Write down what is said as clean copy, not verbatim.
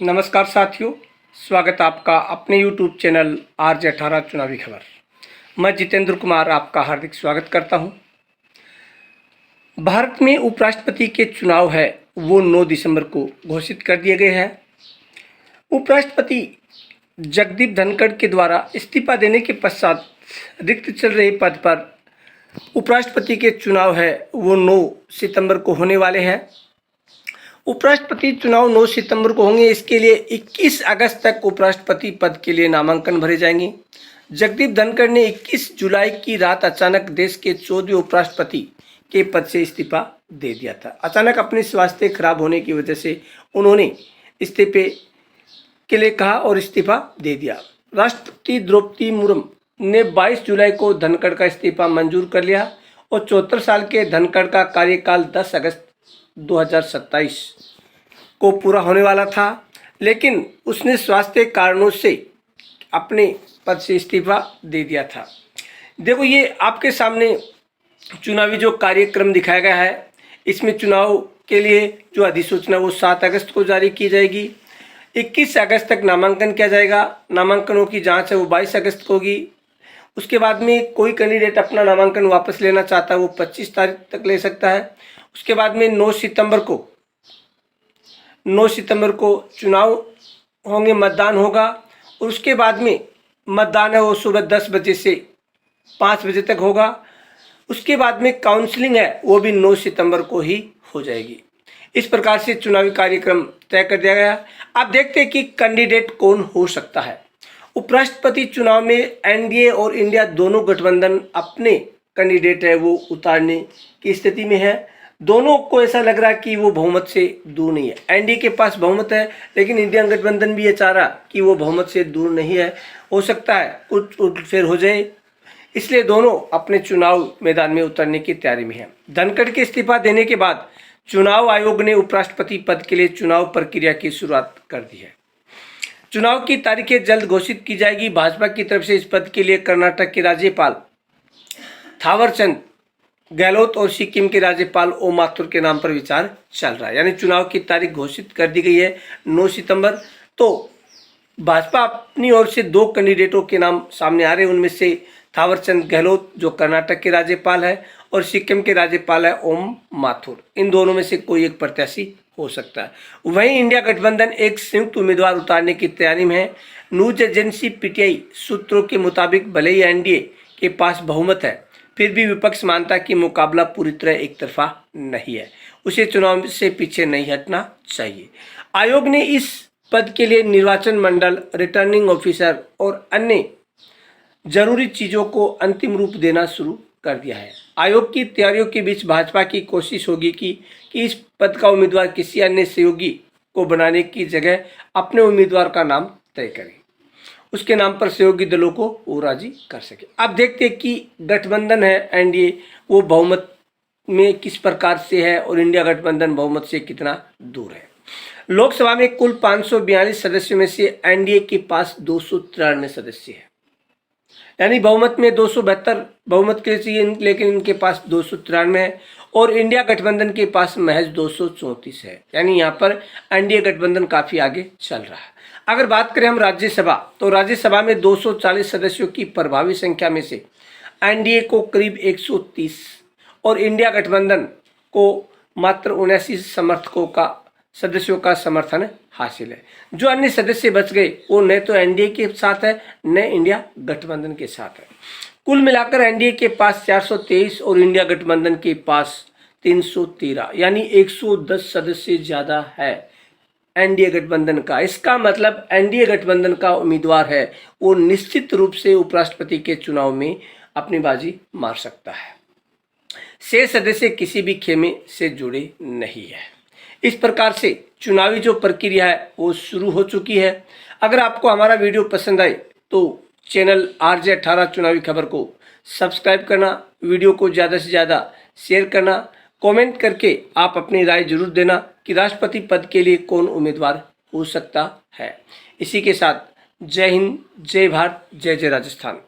नमस्कार साथियों, स्वागत आपका अपने YouTube चैनल RJ18 चुनावी खबर। मैं जितेंद्र कुमार आपका हार्दिक स्वागत करता हूं। भारत में उपराष्ट्रपति के चुनाव है वो 9 दिसंबर को घोषित कर दिए गए हैं। उपराष्ट्रपति जगदीप धनखड़ के द्वारा इस्तीफा देने के पश्चात रिक्त चल रहे पद पर उपराष्ट्रपति के चुनाव है वो 9 सितंबर को होने वाले हैं। उपराष्ट्रपति चुनाव 9 सितंबर को होंगे। इसके लिए 21 अगस्त तक उपराष्ट्रपति पद के लिए नामांकन भरे जाएंगे। जगदीप धनखड़ ने 21 जुलाई की रात अचानक देश के 14वें उपराष्ट्रपति के पद से इस्तीफा दे दिया था। अचानक अपने स्वास्थ्य खराब होने की वजह से उन्होंने इस्तीफे के लिए कहा और इस्तीफा दे दिया। राष्ट्रपति द्रौपदी मुर्मू ने 22 जुलाई को धनखड़ का इस्तीफा मंजूर कर लिया और 74 साल के धनखड़ का कार्यकाल 10 अगस्त 2027 को पूरा होने वाला था, लेकिन उसने स्वास्थ्य कारणों से अपने पद से इस्तीफा दे दिया था। देखो, ये आपके सामने चुनावी जो कार्यक्रम दिखाया गया है। इसमें चुनाव के लिए जो अधिसूचना वो 7 अगस्त को जारी की जाएगी। 21 अगस्त तक नामांकन किया जाएगा। नामांकनों की जांच है वो 22 अगस्त को होगी। उसके बाद में कोई कैंडिडेट अपना नामांकन वापस लेना चाहता है वो 25 तारीख तक ले सकता है। उसके बाद में 9 सितंबर को चुनाव होंगे, मतदान होगा और उसके बाद में मतदान है वो सुबह 10 बजे से 5 बजे तक होगा। उसके बाद में काउंसलिंग है वो भी 9 सितंबर को ही हो जाएगी। इस प्रकार से चुनावी कार्यक्रम तय कर दिया गया। अब देखते हैं कि कैंडिडेट कौन हो सकता है। उपराष्ट्रपति चुनाव में एनडीए और इंडिया दोनों गठबंधन अपने कैंडिडेट है वो उतारने की स्थिति में है। दोनों को ऐसा लग रहा है कि वो बहुमत से दूर नहीं है। एनडीए के पास बहुमत है, लेकिन इंडियन गठबंधन भी ये चाह रहा कि वो बहुमत से दूर नहीं है। हो सकता है कुछ उलटफेर हो जाए, इसलिए दोनों अपने चुनाव मैदान में उतरने की तैयारी में है। धनखड़ के इस्तीफा देने के बाद चुनाव आयोग ने उपराष्ट्रपति पद के लिए चुनाव प्रक्रिया की शुरुआत कर दी है। चुनाव की तारीखें जल्द घोषित की जाएगी। भाजपा की तरफ से इस पद के लिए कर्नाटक के राज्यपाल थावरचंद गहलोत और सिक्किम के राज्यपाल ओम माथुर के नाम पर विचार चल रहा है। यानी चुनाव की तारीख घोषित कर दी गई है 9 सितंबर। तो भाजपा अपनी ओर से 2 कैंडिडेटों के नाम सामने आ रहे हैं। उनमें से थावरचंद गहलोत जो कर्नाटक के राज्यपाल है और सिक्किम के राज्यपाल है ओम माथुर। इन दोनों में से कोई एक प्रत्याशी हो सकता है। वहीं इंडिया गठबंधन एक संयुक्त उम्मीदवार उतारने की तैयारी में है। न्यूज एजेंसी पीटीआई सूत्रों के मुताबिक भले ही एनडीए के पास बहुमत है, फिर भी विपक्ष मानता कि मुकाबला पूरी तरह एक तरफा नहीं है। उसे चुनाव से पीछे नहीं हटना चाहिए। आयोग ने इस पद के लिए निर्वाचन मंडल, रिटर्निंग ऑफिसर और अन्य जरूरी चीजों को अंतिम रूप देना शुरू कर दिया है। आयोग की तैयारियों के बीच भाजपा की कोशिश होगी कि इस पद का उम्मीदवार किसी अन्य सहयोगी को बनाने की जगह अपने उम्मीदवार का नाम तय करे, उसके नाम पर सहयोगी दलों को वो राजी कर सके। अब देखते हैं कि गठबंधन है एनडीए वो बहुमत में किस प्रकार से है और इंडिया गठबंधन बहुमत से कितना दूर है। लोकसभा में कुल 542 सदस्यों में से एनडीए के पास 293 सदस्य है। यानी बहुमत में 272 बहुमत के चाहिए, लेकिन इनके पास 293 है और इंडिया गठबंधन के पास महज 234 है। यानी यहाँ पर एनडीए गठबंधन काफ़ी आगे चल रहा है। अगर बात करें हम राज्यसभा, तो राज्यसभा में 240 सदस्यों की प्रभावी संख्या में से एनडीए को करीब 130 और इंडिया गठबंधन को मात्र 79 सदस्यों का समर्थन हासिल है। जो अन्य सदस्य बच गए वो न तो एनडीए के साथ है न इंडिया गठबंधन के साथ है। कुल मिलाकर एनडीए के पास 423 और इंडिया गठबंधन के पास 313, यानी 110 सदस्य ज़्यादा है एनडीए गठबंधन का। इसका मतलब एनडीए गठबंधन का उम्मीदवार है वो निश्चित रूप से उपराष्ट्रपति के चुनाव में अपनी बाजी मार सकता है। शेष सदस्य किसी भी खेमे से जुड़े नहीं है। इस प्रकार से चुनावी जो प्रक्रिया है वो शुरू हो चुकी है। अगर आपको हमारा वीडियो पसंद आए तो चैनल RJ18 चुनावी खबर को सब्सक्राइब करना, वीडियो को ज़्यादा से ज़्यादा शेयर करना, कमेंट करके आप अपनी राय जरूर देना कि राष्ट्रपति पद के लिए कौन उम्मीदवार हो सकता है। इसी के साथ जय हिंद, जय भारत, जय जय राजस्थान।